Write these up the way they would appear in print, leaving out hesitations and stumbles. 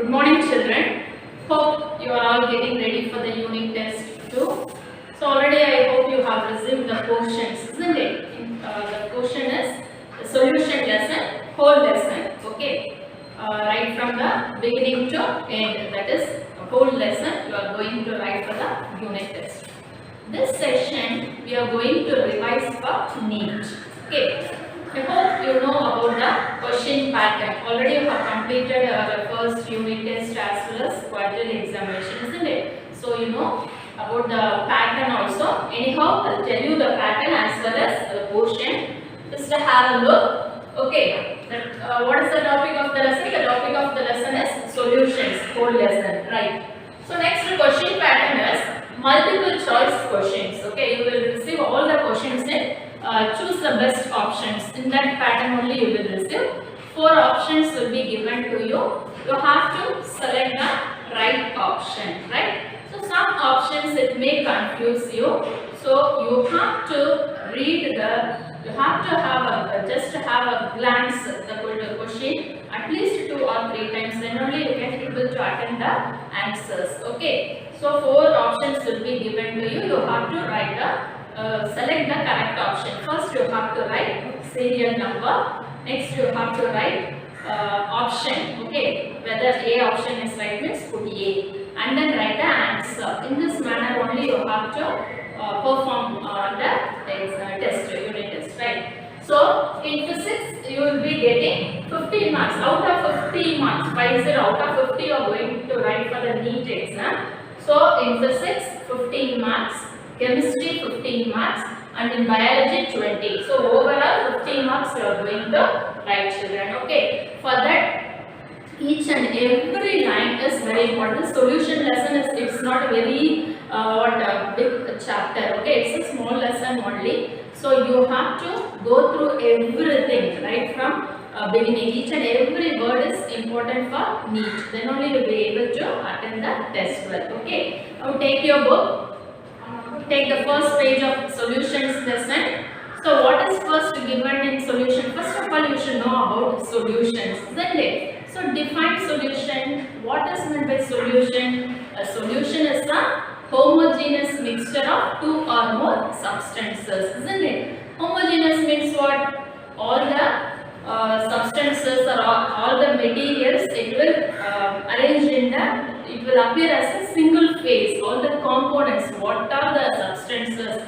Good morning, children. Hope you are all getting ready for the unit test too. So already I hope you have received the questions, isn't it? The question is the solution lesson, whole lesson. Okay, right from the beginning to end. That is a whole lesson you are going to write for the unit test. This session we are going to revise for NEET. Okay. I hope you know about the question pattern. Already you have completed the first unit test as well as quarterly examination, isn't it? So you know about the pattern also. Anyhow, I'll tell you the pattern as well as the question. Just have a look. Okay. What is the topic of the lesson? The topic of the lesson is solutions, whole lesson, right? So next question pattern is multiple choice questions. Okay, you will receive all the questions in choose the best options. In that pattern only you will receive. 4 options will be given to you. You have to select the right option, right? So some options it may confuse you. So you have to read you have to have just have a glance at the question at least 2 or 3 times. Then only you can able to attend the answers. Okay. So 4 options will be given to you. You have to write select the correct option. First you have to write serial number. Next you have to write option. Okay, whether A option is right means put A and then write the answer. In this manner only you have to perform the test, unit test, right? So in physics you will be getting 15 marks. Out of 50 marks, 50 out of 50 you are going to write for the NEET exam. So in physics 15 marks, chemistry 15 marks and in biology 20. So overall 15 marks you are going to write, children. Okay. For that each and every line is very important. Solution lesson is it's not a very big chapter. Okay, it's a small lesson only. So you have to go through everything right from beginning. Each and every word is important for NEET. Then only you will be able to attend the test well. Okay. Now take your book. Take the first page of solutions lesson. So what is first given in solution? First of all, you should know about solutions, isn't it? So define solution. What is meant by solution? A solution is a homogeneous mixture of 2 or more substances, isn't it? Homogeneous means what? All the substances or all the materials it will arrange in it will appear as a single phase. All the components, what are the substances?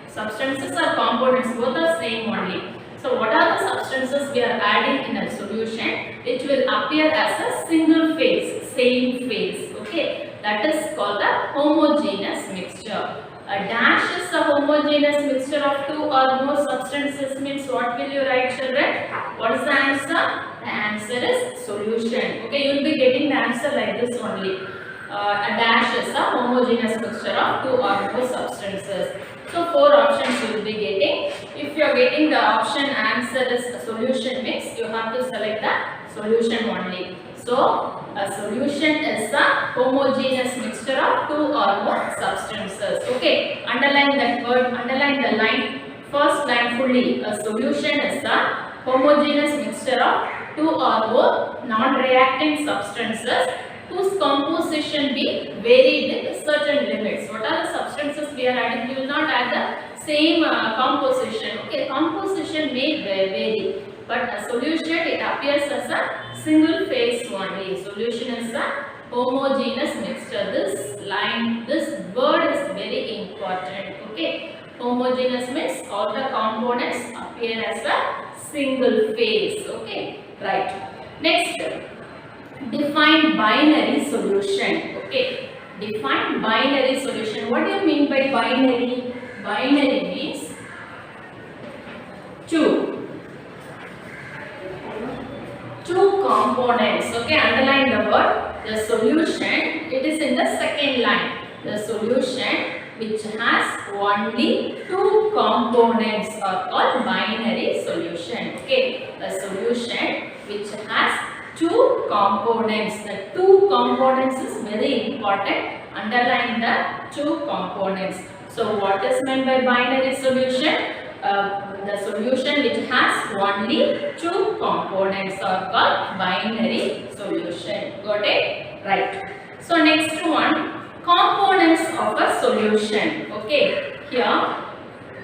Substances or components, both are same only. So what are the substances we are adding in a solution? It will appear as a single phase, same phase. Okay, that is called a homogeneous mixture. A dash is a homogeneous mixture of 2 or more substances means what will you write, children? What is the answer? The answer is solution. Okay, you will be getting the answer like this only. A dash is a homogeneous mixture of 2 or more substances. So 4 options you will be getting. If you are getting the option answer is a solution mix, you have to select the solution only. So a solution is a homogeneous mixture of 2 or more substances. Okay, underline that word, underline the line, first line fully. A solution is a homogeneous mixture of 2 or more non-reacting substances whose composition be varied with certain limits. What are the substances we are adding? You will not add the same composition. Okay, composition may vary, but a solution it appears as a single phase only. Solution is a homogeneous mixture. This line, this word is very important. Okay, homogeneous means all the components appear as a single phase. Okay, right. Next. Define binary solution. Okay, define binary solution. What do you mean by binary? Binary means 2 components. Okay, underline the word. The solution, it is in the second line. The solution which has only 2 components are called binary solution. Okay, the solution which has 2 components. The 2 components is very important. Underline the 2 components. So what is meant by binary solution? The solution which has only 2 components are called binary solution. Got it? right. So next one, components of a solution. Okay, here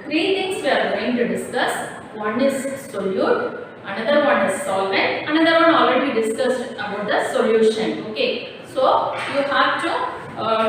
three things we are going to discuss. One is solute, another one is solvent, another one already discussed about the solution. Okay, so you have to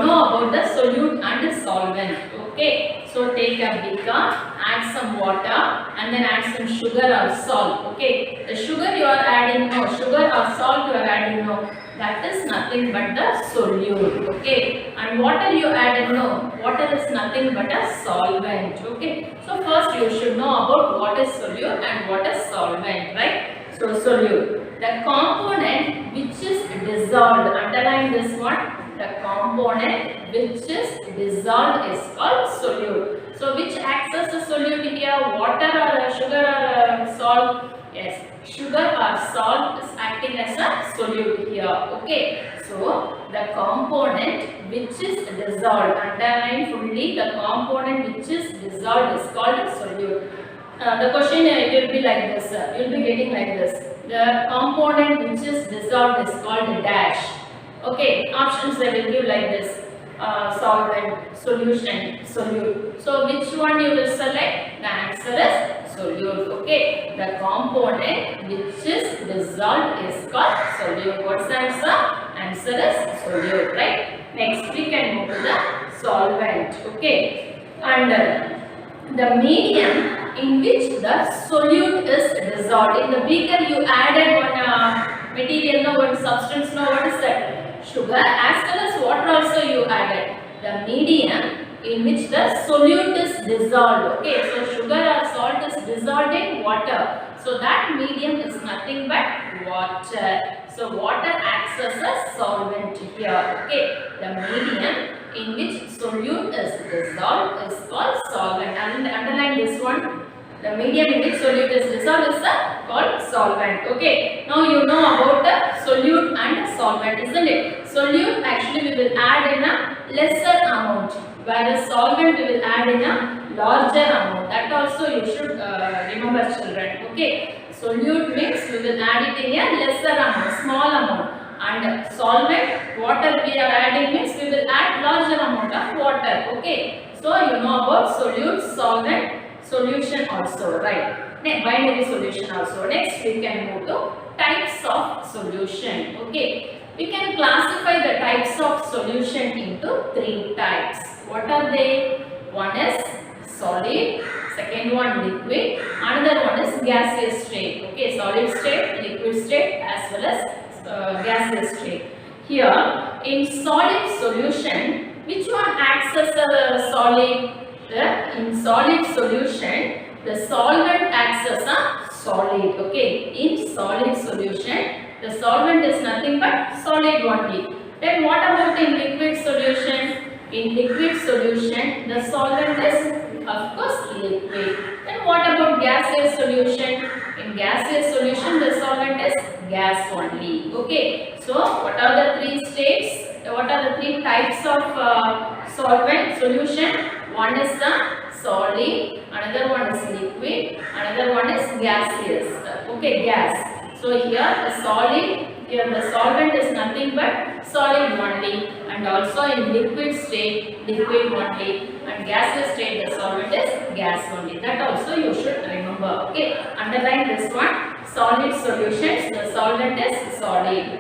know about the solute and the solvent. Okay, so take a beaker, add some water and then add some sugar or salt. Okay, the sugar you are adding, no, sugar or salt you are adding, no, that is nothing but the solute. Okay, and water you added, no, water is nothing but a solvent. Okay, so first you should know about what is solute and what is solvent, right? So solute, the component which is dissolved, underline this one, the component which is dissolved is called solute. So which acts as a solute here, water or sugar or salt? Yes, sugar or salt is acting as a solute here. Okay, so the component which is dissolved, underline fully, the component which is dissolved is called a solute. The question it will be like this, you will be getting like this, the component which is dissolved is called a dash. Okay, options they will give like this, solvent, solution, solute. So which one you will select? The answer is solute. Okay, the component which is dissolved is called solute. What's the answer? Answer is solute, right? Next we can move to the solvent. Okay, and the medium in which the solute is dissolved. In the beaker you added one material, no, one substance, no, what is that? Sugar as well as water also you added. The medium in which the solute is dissolved. Okay, so sugar or salt is dissolved in water. So that medium is nothing but water. So water acts as a solvent here. Okay, the medium in which solute is dissolved is called solvent. And underline this one. The medium in which solute is dissolved is called solvent. Okay. Now you know about the solute and solvent, isn't it? Solute actually we will add in a lesser amount, whereas solvent we will add in a larger amount. That also you should remember, children. Okay. Solute means we will add it in a lesser amount, small amount. And solvent, water we are adding means we will add larger amount of water. Okay. So you know about solute, solvent, solution also, right? Binary solution also. Next we can move to types of solution. Okay, we can classify the types of solution into three types. What are they? One is solid, second one liquid, another one is gaseous state. Okay, solid state, liquid state as well as gaseous state. Here in solid solution, which one acts as a solid? In solid solution, the solvent acts as a solid. Okay, in solid solution, the solvent is nothing but solid only. Then what about in liquid solution? In liquid solution, the solvent is of course liquid. Then what about gaseous solution? In gaseous solution, the solvent is gas only. Okay, so what are the three states? What are the three types of solvent solution? One is the solid, another one is liquid, another one is gaseous. Okay, gas. So here the solid, here the solvent is nothing but solid only, and also in liquid state, liquid only, and gaseous state the solvent is gas only. That also you should remember. Okay, underline this one. Solid solutions, the solvent is solid.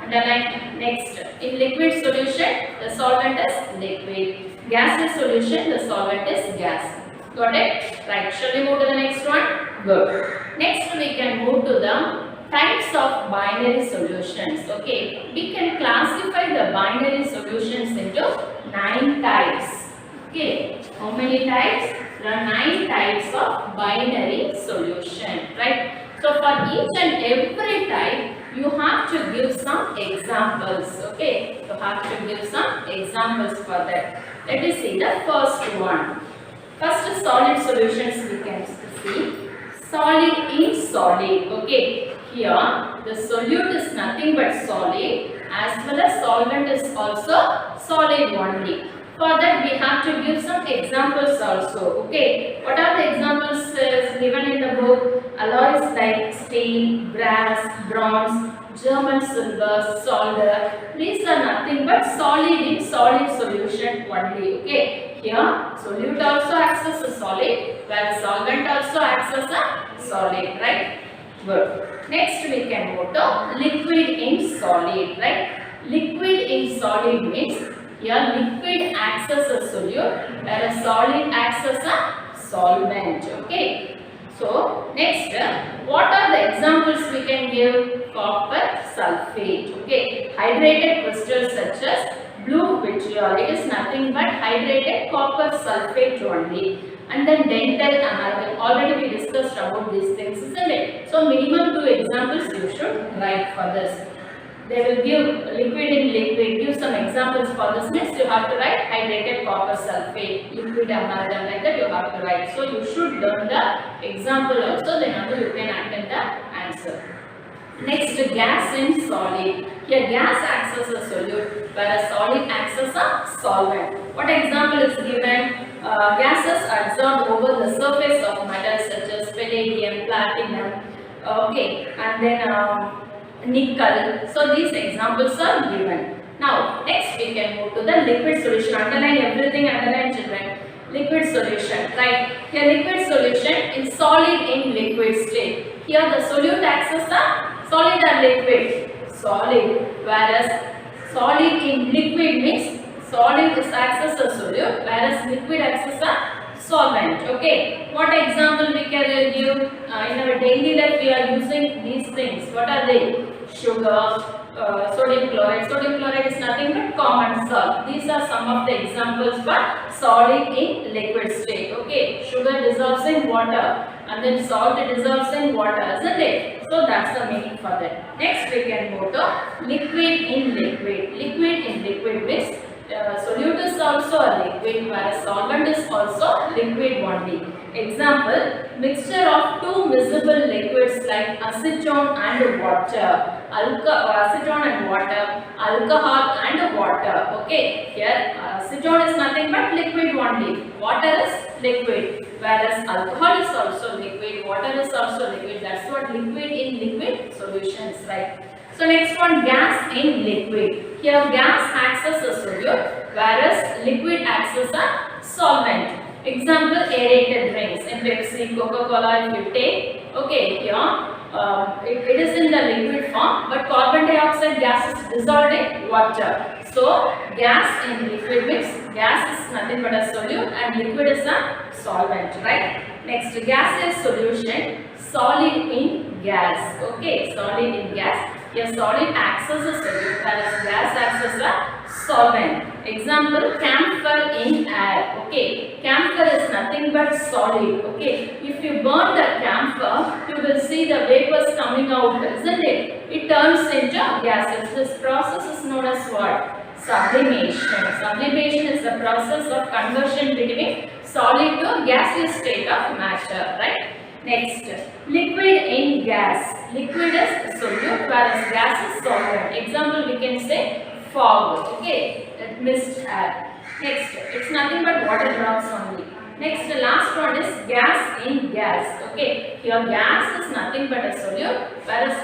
Underline. Next, in liquid solution, the solvent is liquid. Gaseous solution, the solvent is gas. Got it? Right. Shall we move to the next one? Good. Next, we can move to the types of binary solutions. Okay. We can classify the binary solutions into 9 types. Okay. How many types? There are 9 types of binary solution. Right. So, for each and every type, you have to give some examples. Okay. You have to give some examples for that. Let us see the first one. First solid solutions we can see. Solid in solid. Okay. Here the solute is nothing but solid, as well as solvent is also solid only. For that we have to give some examples also. Okay. What are the examples given in the book? Alloys like steel, brass, bronze, German silver, solder. These are nothing but solid in solid solution only. Okay. Here solute also acts as a solid, while solvent also acts as a solid. Right. Good. Next we can go to liquid in solid. Right. Liquid in solid means here liquid acts as a solute, whereas solid acts as a solvent. Okay. So next, what are the examples we can give? Copper sulfate. Okay. Hydrated crystals such as blue vitriol. It is nothing but hydrated copper sulfate only. And then dental amalgam. Already we discussed about these things, isn't it? So minimum 2 examples you should write for this. They will give liquid in liquid. Give some examples for this. Next you have to write hydrated copper sulfate, liquid amalgam, like that you have to write. So you should learn the example also, then only you can attend the answer. Next, gas in solid. Here gas acts as a solute, whereas solid acts as a solvent. What example is given? Gases absorbed over the surface of metals such as palladium, platinum, okay, and then nickel. So these examples are given. Now next we can move to the liquid solution. Underline everything, underline children. Liquid solution, right? Here liquid solution in solid in liquid state. Here the solute acts as a solid or liquid? Solid. Whereas solid in liquid means solid acts as a solute, whereas liquid acts as a solvent. Okay. What example we can give? In our daily life we are using these things. What are they? Sugar, sodium chloride. Sodium chloride is nothing but common salt. These are some of the examples for solid in liquid state. Okay. Sugar dissolves in water and then salt dissolves in water, isn't it? So that's the meaning for that. Next we can go to liquid in liquid. Liquid in liquid means solute is also a liquid, whereas solvent is also liquid only. Example, mixture of two miscible liquids like acetone and water. Acetone and water, alcohol and water. Okay, here acetone is nothing but liquid only. Water is liquid, whereas alcohol is also liquid, water is also liquid. That's what liquid in liquid solutions, right? So next one, gas in liquid. Here gas acts as a solute, whereas liquid acts as a solvent. Example, aerated drinks in Pepsi, Coca-Cola if you take. Okay, here it is in the liquid form, but carbon dioxide gas is dissolved in water. So gas in liquid means gas is nothing but a solute and liquid is a solvent, right? Next, gas is solution, solid in gas. Okay, solid in gas. Here solid acts as a solute, whereas gas acts as a solvent. Example, camphor in air. Okay, camphor is nothing but solid. Okay, if you burn the camphor, you will see the vapors coming out, isn't it? It turns into gases. This process is known as what? Sublimation. Sublimation is the process of conversion between solid to gaseous state of matter, right? Next, liquid in gas. Liquid is solute, whereas gas is solvent. Example, we can say fog. Okay, mist air. Next, it's nothing but water drops only. Next, the last one is gas in gas. Okay, here gas is nothing but a solute, whereas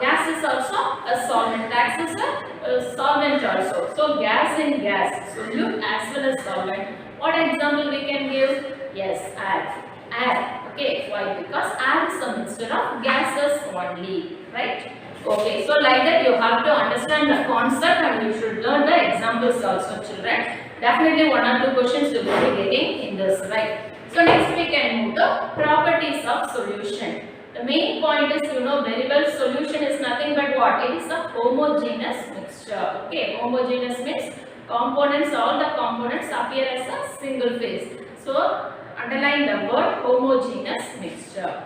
gas is also a solvent. Acts as a solvent also. So gas in gas, solute as well as solvent. What example we can give? Yes, air. Air. Okay, why? Because air is a mixture of gases only, right? Okay, so like that you have to understand the concept and you should learn the examples also, children. Definitely 1 or 2 questions you will be getting in this, right? So next we can move to properties of solution. The main point is, you know very well, solution is nothing but what? It is a homogeneous mixture. Okay, homogeneous means components, all the components appear as a single phase. So underline the word homogeneous mixture.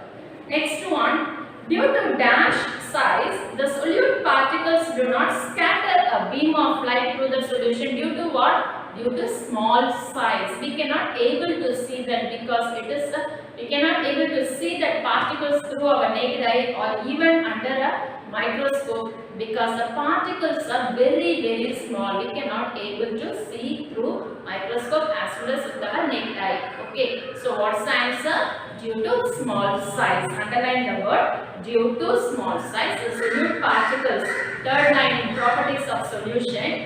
Next one, due to dash size, the solute particles do not scatter a beam of light through the solution due to what? Due to small size. We cannot able to see that because it is we cannot able to see that particles through our naked eye or even under a microscope because the particles are very small. We cannot able to see through microscope as well as with our naked eye. Okay, so what's the answer? Due to small size. Underline the word due to small size. The solute particles. Third line in properties of solution.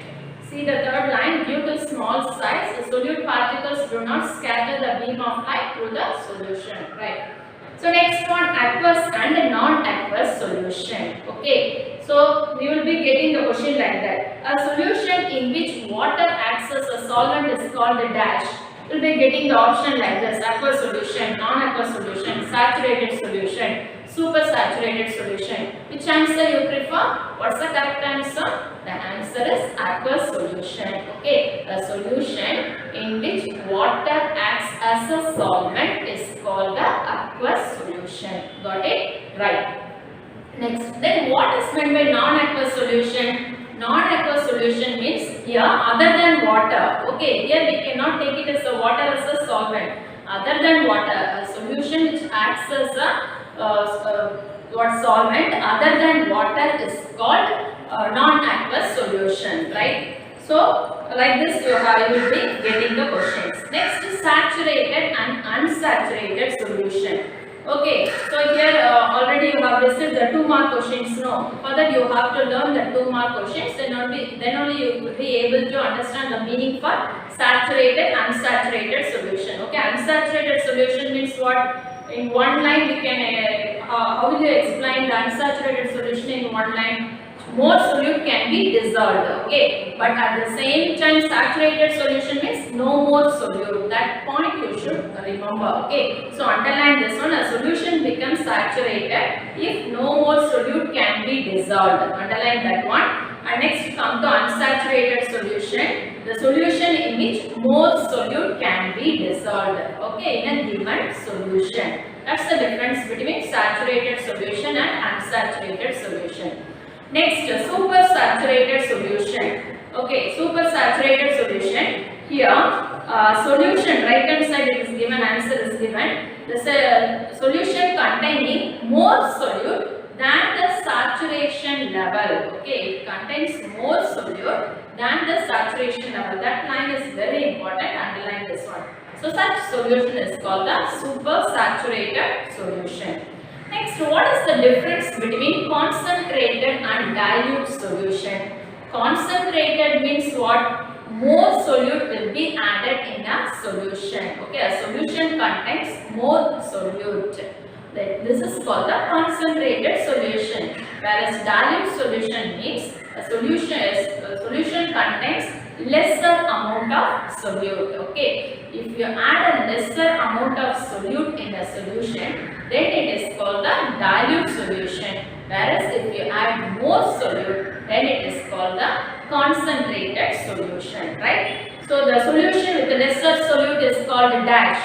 See the third line, due to small size, the solute particles do not scatter the beam of light through the solution. Right. So next one, aqueous and non-aqueous solution. Okay. So we will be getting the question like that. A solution in which water acts as a solvent is called a dash. We'll be getting the option like this: aqueous solution, non-aqueous solution, saturated solution, supersaturated solution. Which answer you prefer? What's the correct answer? The answer is aqueous solution. Okay, a solution in which water acts as a solvent is called the aqueous solution. Got it? Right. Next, then what is meant by non-aqueous solution? Non-aqueous solution means here other than water. Okay, here we cannot take it as a water as a solvent. Other than water, a solution which acts as a what solvent other than water is called non-aqueous solution, right? So like this you will be getting the questions. Next is saturated and unsaturated solution. Okay, so here already you have received the 2 mark questions. No, for that you have to learn the 2 mark questions. Then only you will be able to understand the meaning for saturated, unsaturated solution. Okay, unsaturated solution means what? In one line we can. How will you explain the unsaturated solution in one line? More solute can be dissolved. Okay, but at the same time, saturated solution means no more solute. That point you should remember. Okay, so underline this one. A solution becomes saturated if no more solute can be dissolved. Underline that one. And next come to unsaturated solution. The solution in which more solute can be dissolved. Okay, in a given solution. That's the difference between saturated solution and unsaturated solution. Next, supersaturated solution. Okay, supersaturated solution. Here, solution right hand side it is given, answer is given. The solution containing more solute than the saturation level. Okay, it contains more solute than the saturation level. That line is very important. Underline this one. So such solution is called the supersaturated solution. Next, what is the difference between concentrated and dilute solution? Concentrated means what? More solute will be added in a solution. Okay, a solution contains more solute. This is called the concentrated solution. Whereas dilute solution means a solution contains lesser amount of solute. Okay, if you add a lesser amount of solute in a solution, then it is called the dilute solution. Whereas if you add more solute, then it is called the concentrated solution, right? So the solution with the lesser solute is called dash.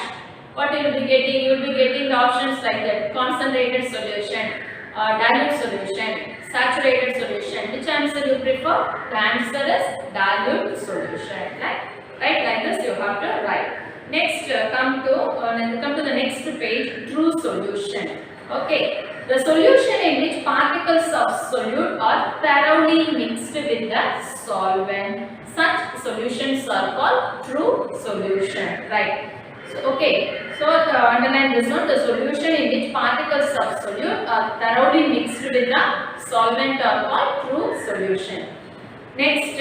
What you will be getting? You will be getting the options like that: concentrated solution, dilute solution, saturated solution. Which answer you prefer? The answer is dilute solution. Right? Like this you have to write. Next, come to the next page. True solution. Okay, the solution in which particles of solute are thoroughly mixed with the solvent. Such solutions are called true solution. Right. So underline this one. The solution in which particles of solute are thoroughly mixed with the solvent are called true solution. Next,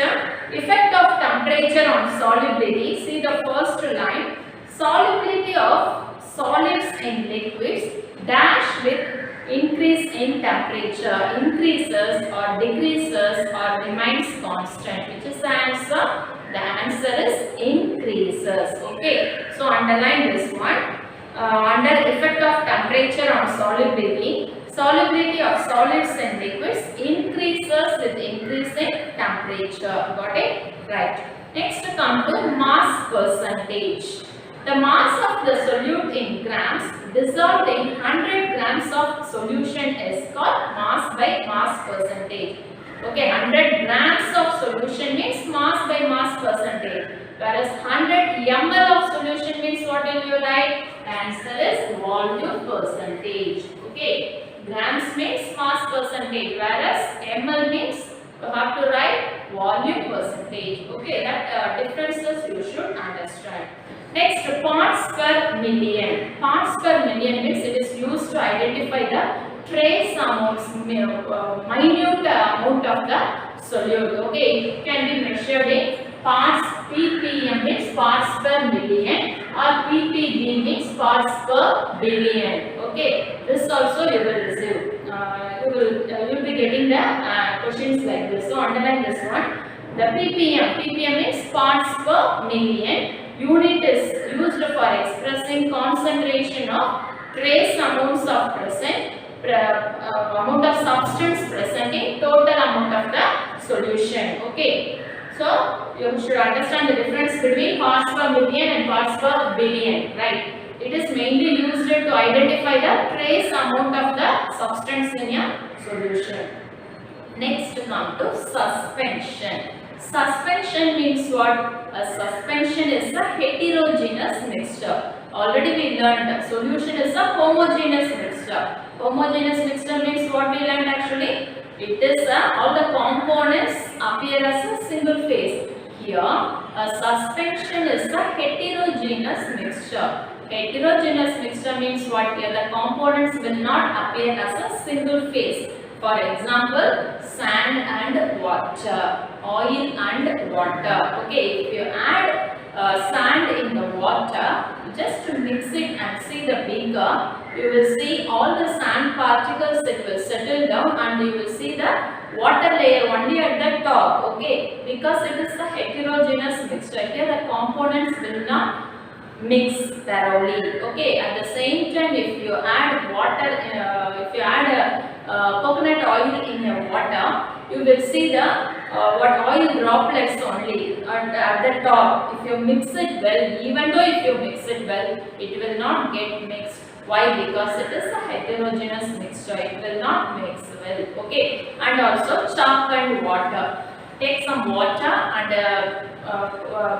effect of temperature on solubility. See the first line. Solubility of solids in liquids dash with increase in temperature, increases or decreases or remains constant. Which is the answer? The answer is increases. Okay, so underline this one. Under effect of temperature on solubility, solubility of solids and liquids increases with increasing temperature. Got it? Right. Next, come to mass percentage. The mass of the solute in grams dissolved in 100 grams of solution is called mass by mass percentage. Okay, 100 grams of solution means mass by mass percentage. Whereas 100 ml of solution means what will you write? Answer is volume percentage. Okay, grams means mass percentage, whereas ml means you have to write volume percentage. Okay, that differences you should understand. Next, parts per million. Parts per million means it is used to identify the trace amounts, minute amount of the solute. Okay, it can be measured in parts. ppm means parts per million, or ppb means parts per billion. Okay, this also you will receive. You will be getting the questions like this. So underline this one. The ppm means parts per million. Unit is used for expressing concentration of trace amounts of present, amount of substance present in total amount of the solution. Okay, so you should understand the difference between parts per million and parts per billion, right? It is mainly used to identify the trace amount of the substance in a solution. Next, come to suspension. Suspension means what? A suspension is a heterogeneous mixture. Already we learned solution is a homogeneous mixture. Homogeneous mixture means what we learned actually? It is all the components appear as a single phase. Here, a suspension is a heterogeneous mixture. Heterogeneous mixture means what? Here the components will not appear as a single phase. For example, sand and water, oil and water. Okay, if you add sand in the water, just to mix it and see the beaker, you will see all the sand particles that will settle down, and you will see the water layer only at the top. Okay, because it is a heterogeneous mixture. Here the components will not mix thoroughly. Okay, at the same time, if you add water, if you add coconut oil in your water, you will see the what oil droplets only at the top. If you mix it well, even though if you mix it well, it will not get mixed. Why? Because it is a heterogeneous mixture. It will not mix well. Okay, and also chalk and water. Take some water and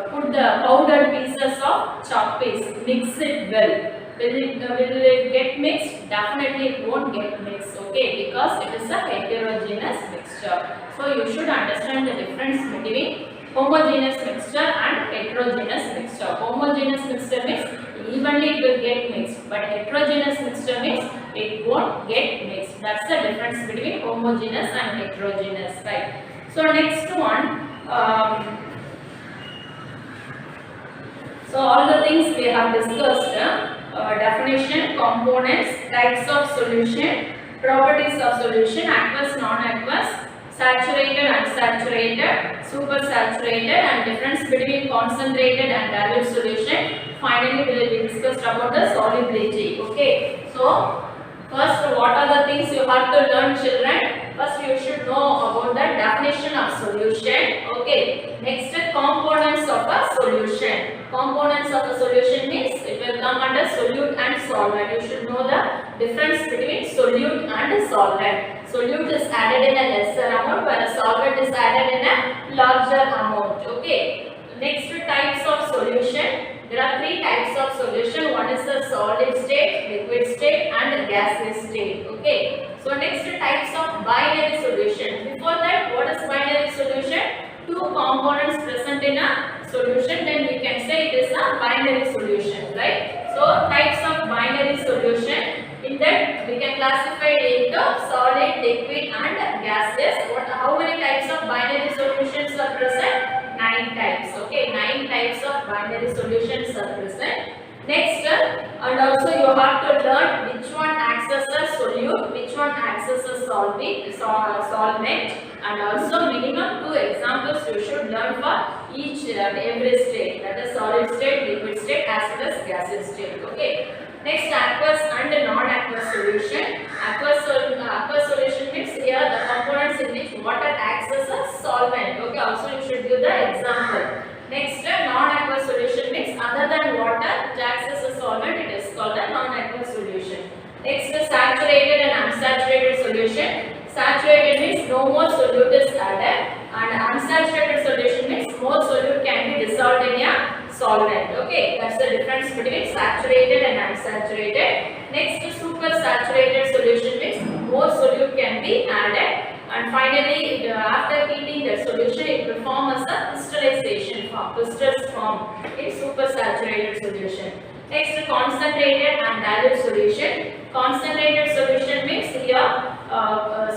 put the powdered pieces of chalk paste. Mix it well. Will it get mixed? Definitely it won't get mixed. Okay, because it is a heterogeneous mixture. So you should understand the difference between homogeneous mixture and heterogeneous mixture. Homogeneous mixture means evenly it will get mixed, but heterogeneous mixture means it won't get mixed. That's the difference between homogeneous and heterogeneous, right? So next one, so all the things we have discussed, definition, components, types of solution, properties of solution, aqueous, non-aqueous, saturated, unsaturated, supersaturated, and difference between concentrated and dilute solution. Finally, we will be discussed about the solubility. Okay, so first, what are the things you have to learn, children? First, you should know about the definition of solution. Okay. Next, components of a solution. Components of a solution means it will come under solute and solvent. You should know the difference between solute and solvent. Solute is added in a lesser amount, whereas solvent is added in a larger amount. Okay. Next, types of solution. There are three types of solution. One is the solid state, liquid state, and gaseous state. Okay. So next, types of binary solution. Before that, what is binary solution? Two components present in a solution, then we can say it is a binary solution, right? So types of binary solution. In that, we can classify it into solid, liquid, and gaseous. How many types of binary solutions are present? 9 types. Okay, 9 types of binary solutions are present. Next, and also you have to learn which one acts as a solute, which one acts as a solvent, and also minimum 2 examples you should learn for each and every state, that is solid state, liquid state, as well as gaseous state. Okay. Next, aqueous and non-aqueous solution. Aqueous solution means here the components in which water acts as a solvent. Okay, also you should give the example. Next, non-aqueous solution means other than water, it acts as a solvent, it is called a non-aqueous solution. Next, saturated and unsaturated solution. Saturated means no more solute is added, and unsaturated solution means more solute can be dissolved in a solvent. Okay, that's the difference between saturated and unsaturated. Next, supersaturated solution means more solute can be added, And finally, after heating the solution, it will form as a crystallization form, crystals form in supersaturated solution. Next, concentrated and dilute solution. Concentrated solution means here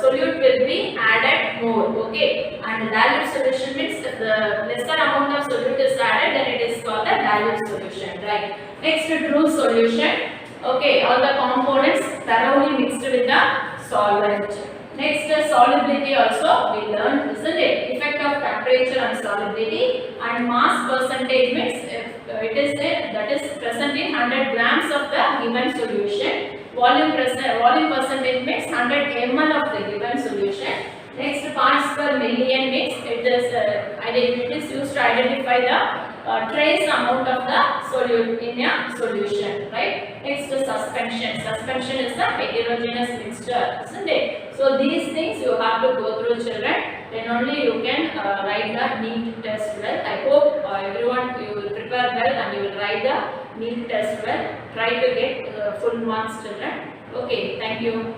solute will be added more, okay, and dilute solution means the lesser amount of solute is added, then it is called a dilute solution, right? Next, true solution. Okay, all the components thoroughly mixed with the solvent. Next, solubility also we learned, isn't it? Effect of temperature on solubility, and mass percentage means it is that is present in 100 grams of the given solution. Volume percentage means 100 ml of the given solution. Next, parts per million means it is used to identify the trace amount of the solute in a solution, right? Next, suspension. Suspension is the heterogeneous mixture, isn't it? So these things you have to go through, children. Then only you can write the NEET test well. I hope everyone you will prepare well and you will write the NEET test well. Try to get full marks, children. Okay, thank you.